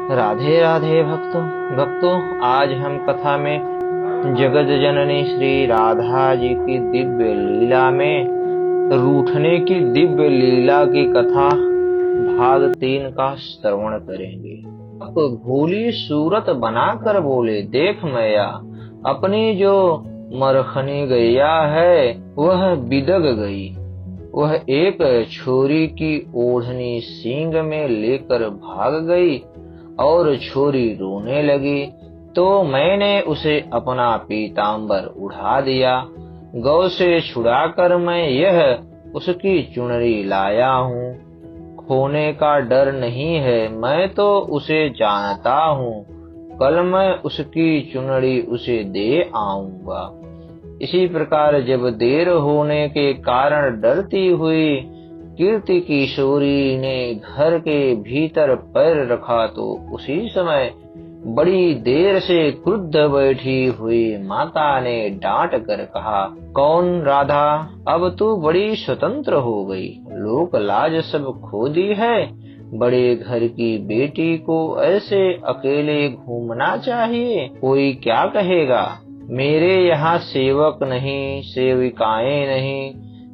राधे राधे भक्तों, आज हम कथा में जगत जननी श्री राधा जी की दिव्य लीला में रूठने की दिव्य लीला की कथा भाग 3 का श्रवण करेंगे। अब भोली सूरत बनाकर बोले, देख मैया, अपनी जो मरखनी गैया है वह बिदग गई। वह एक छोरी की ओढ़नी सींग में लेकर भाग गई और छोरी रोने लगी, तो मैंने उसे अपना पीताम्बर उड़ा दिया। गौ से छुड़ाकर मैं यह उसकी चुनरी लाया हूँ। खोने का डर नहीं है, मैं तो उसे जानता हूँ। कल मैं उसकी चुनरी उसे दे आऊंगा। इसी प्रकार जब देर होने के कारण डरती हुई कीर्ति किशोरी ने घर के भीतर पैर रखा, तो उसी समय बड़ी देर से क्रुद्ध बैठी हुई माता ने डांट कर कहा, कौन राधा, अब तू बड़ी स्वतंत्र हो गई, लोक लाज सब खो दी है। बड़े घर की बेटी को ऐसे अकेले घूमना चाहिए, कोई क्या कहेगा। मेरे यहाँ सेवक नहीं, सेविकाएं नहीं,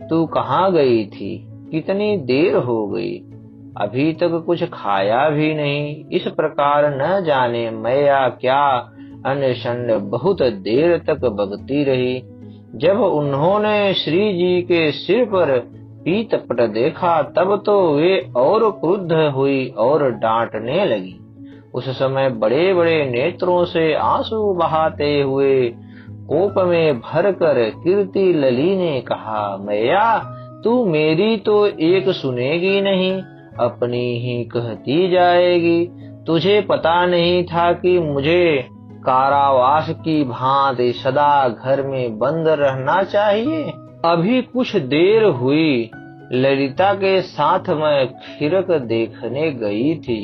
तू कहाँ गई थी, कितनी देर हो गई, अभी तक कुछ खाया भी नहीं। इस प्रकार न जाने मैया क्या अनशन बहुत देर तक बगती रही। जब उन्होंने श्री जी के सिर पर पीतपट देखा, तब तो वे और क्रुद्ध हुई और डांटने लगी। उस समय बड़े बड़े नेत्रों से आंसू बहाते हुए कोप में भरकर कीर्ति लली ने कहा, मैया, तू मेरी तो एक सुनेगी नहीं, अपनी ही कहती जाएगी। तुझे पता नहीं था कि मुझे कारावास की भांति सदा घर में बंद रहना चाहिए। अभी कुछ देर हुई, ललिता के साथ मैं खिरक देखने गई थी।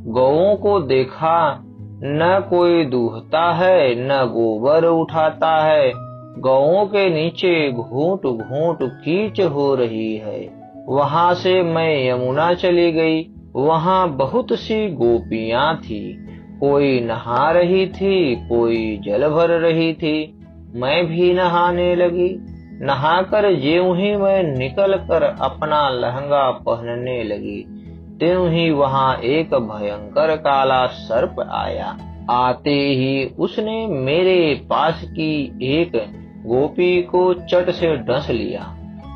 गौओं को देखा, न कोई दूहता है न गोबर उठाता है। गौओं के नीचे घूंट घूंट कीच हो रही है। वहां से मैं यमुना चली गई। वहां बहुत सी गोपियां थी, कोई नहा रही थी, कोई जल भर रही थी। मैं भी नहाने लगी। नहाकर ज्यों ही मैं निकल कर अपना लहंगा पहनने लगी, त्यों ही वहां एक भयंकर काला सर्प आया। आते ही उसने मेरे पास की एक गोपी को चट से डस लिया।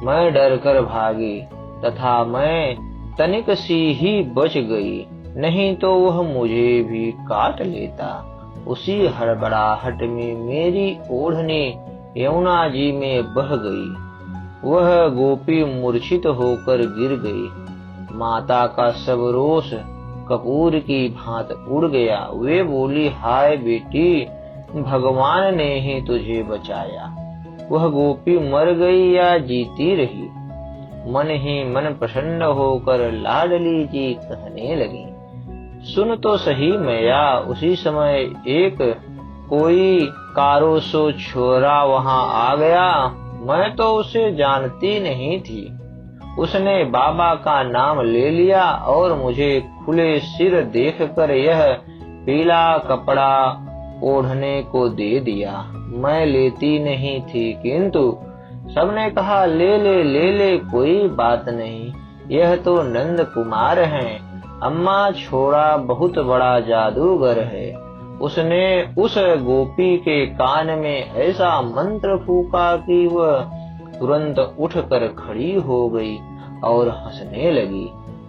मैं डर कर भागी तथा मैं तनिक सी ही बच गई, नहीं तो वह मुझे भी काट लेता। उसी हड़बड़ाहट में मेरी ओढ़नी यमुना जी में बह गई। वह गोपी मूर्छित होकर गिर गई। माता का सब रोष कपूर की भांत उड़ गया। वे बोली, हाय बेटी, भगवान ने ही तुझे बचाया। वह गोपी मर गई या जीती रही। मन ही मन प्रसन्न होकर लाडली जी कहने लगी, सुन तो सही मैया। उसी समय एक कोई कारोसो छोरा वहां आ गया। मैं तो उसे जानती नहीं थी। उसने बाबा का नाम ले लिया और मुझे खुले सिर देखकर यह पीला कपड़ा ओढ़ने को दे दिया। मैं लेती नहीं थी, किंतु सबने कहा, ले ले ले ले, कोई बात नहीं, यह तो नंद कुमार हैं। अम्मा, छोड़ा बहुत बड़ा जादूगर है। उसने उस गोपी के कान में ऐसा मंत्र फूका कि वह तुरंत उठकर खड़ी हो गई और हंसने लगी।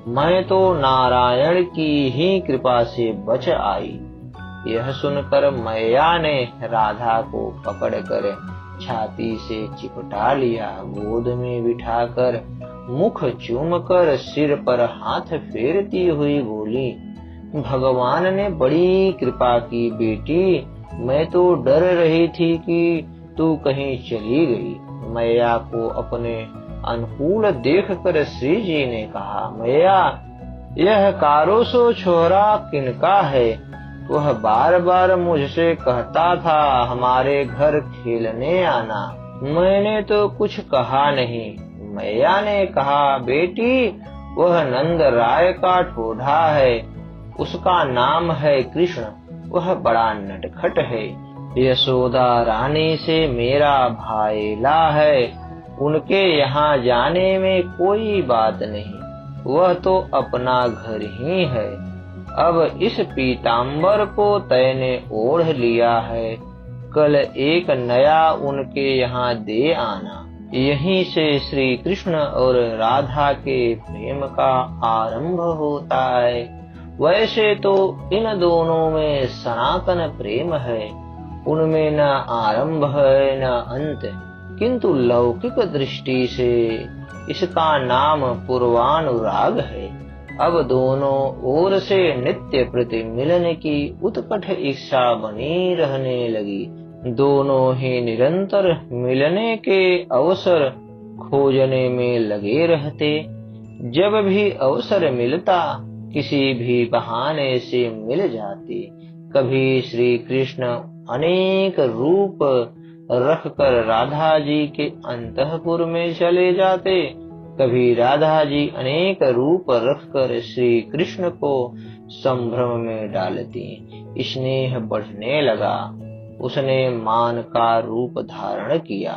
मैं तो नारायण की ही कृपा से बच आई। यह सुनकर मैया ने राधा को पकड़कर छाती से चिपटा लिया, गोद में बिठाकर मुख चूमकर सिर पर हाथ फेरती हुई बोली, भगवान ने बड़ी कृपा की बेटी, मैं तो डर रही थी कि तू कहीं चली गई। मैया को अपने अनुकूल देखकर श्री जी ने कहा, मैया, यह कारोसो छोरा किनका है? वह बार बार मुझसे कहता था हमारे घर खेलने आना। मैंने तो कुछ कहा नहीं। मैया ने कहा, बेटी, वह नंद राय का ठोढ़ा है। उसका नाम है कृष्ण, वह बड़ा नटखट है। यशोदा रानी से मेरा भाईला है, उनके यहाँ जाने में कोई बात नहीं, वह तो अपना घर ही है। अब इस पीताम्बर को तैने ओढ़ लिया है, कल एक नया उनके यहाँ दे आना। यहीं से श्री कृष्ण और राधा के प्रेम का आरंभ होता है। वैसे तो इन दोनों में सनातन प्रेम है, उनमें न आरंभ है न अंत, किंतु लौकिक दृष्टि से इसका नाम पूर्वानुराग है। अब दोनों ओर से नित्य प्रति मिलन की उत्कट इच्छा बनी रहने लगी। दोनों ही निरंतर मिलने के अवसर खोजने में लगे रहते। जब भी अवसर मिलता किसी भी बहाने से मिल जाते। कभी श्री कृष्ण अनेक रूप रखकर राधा जी के अंतःपुर में चले जाते, कभी राधा जी अनेक रूप रखकर श्री कृष्ण को संभ्रम में डालती। स्नेह बढ़ने लगा, उसने मान का रूप धारण किया,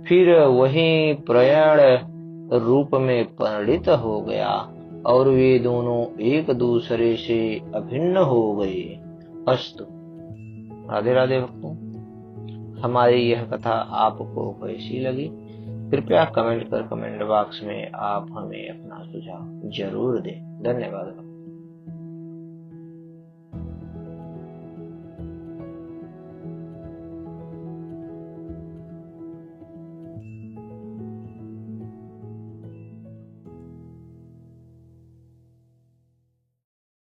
फिर वही प्रयाण रूप में परिणित हो गया और वे दोनों एक दूसरे से अभिन्न हो गए। अस्तु। राधे राधे भक्तों, हमारी यह कथा आपको कैसी लगी? कृपया कमेंट बॉक्स में आप हमें अपना सुझाव जरूर दें। धन्यवाद।